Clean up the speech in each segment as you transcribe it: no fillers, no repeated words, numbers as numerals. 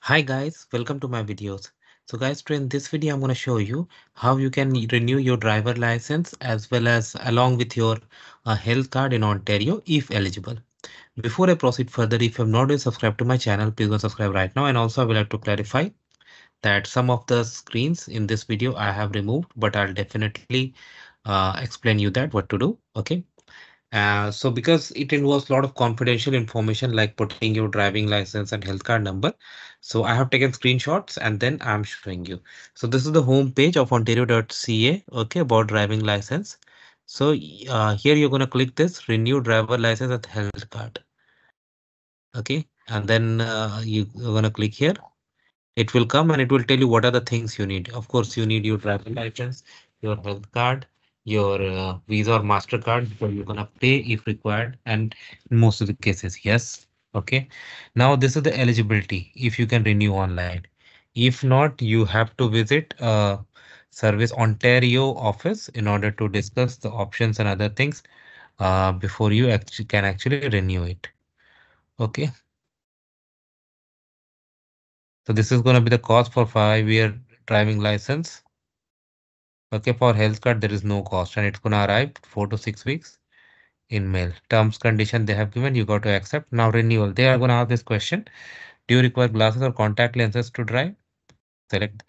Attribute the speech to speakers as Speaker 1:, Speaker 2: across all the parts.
Speaker 1: Hi guys, welcome to my videos. So guys, today in this video, I'm going to show you how you can renew your driver license as well as along with your health card in Ontario if eligible. Before I proceed further, if you have not yet subscribed to my channel, please go subscribe right now. And also I would like to clarify that some of the screens in this video I have removed, but I'll definitely explain you that what to do. Okay. So because it involves a lot of confidential information like putting your driving license and health card number, so I have taken screenshots and then I'm showing you. So this is the home page of ontario.ca, okay, about driving license. So here you're going to click this renew driver license and health card, okay, and then you're going to click here. It will come and it will tell you what are the things you need. Of course, you need your driving license, your health card, your Visa or MasterCard, because you're gonna pay if required, and in most of the cases, yes. Okay. Now this is the eligibility if you can renew online. If not, you have to visit Service Ontario office in order to discuss the options and other things before you actually can actually renew it. Okay. So this is going to be the cost for 5-year driving license. Okay, for health card, there is no cost and it's gonna arrive 4 to 6 weeks in mail. Terms condition they have given, you got to accept. Now renewal, they are gonna ask this question. Do you require glasses or contact lenses to drive? Select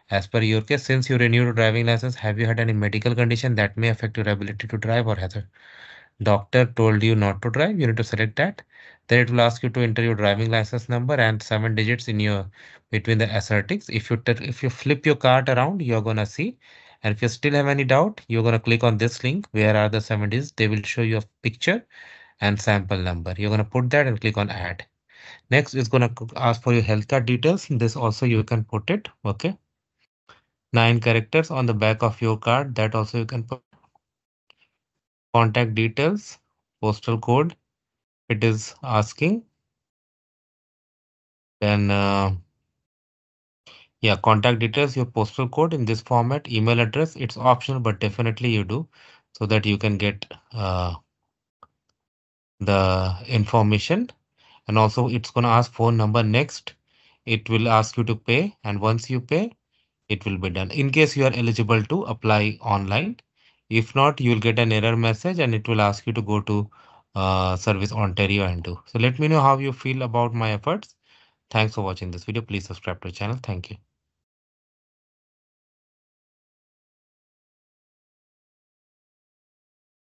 Speaker 1: as per your case. Since you renewed your driving license, have you had any medical condition that may affect your ability to drive or has a doctor told you not to drive? You need to select that. Then it will ask you to enter your driving license number and 7 digits in your between the asterisk. If you flip your card around, you're gonna see. And if you still have any doubt, you're gonna click on this link. Where are the 7 digits? They will show you a picture and sample number. You're gonna put that and click on add. Next is gonna ask for your health card details. This also you can put it. Okay. 9 characters on the back of your card. That also you can put contact details, postal code. It is asking. Then yeah, contact details, your postal code in this format, email address. It's optional, but definitely you do so that you can get the information. And also it's gonna ask phone number next. It will ask you to pay, and once you pay, it will be done. In case you are eligible to apply online. If not, you will get an error message and it will ask you to go to Service Ontario and do. So let me know how you feel about my efforts. Thanks for watching this video. Please subscribe to the channel. Thank you.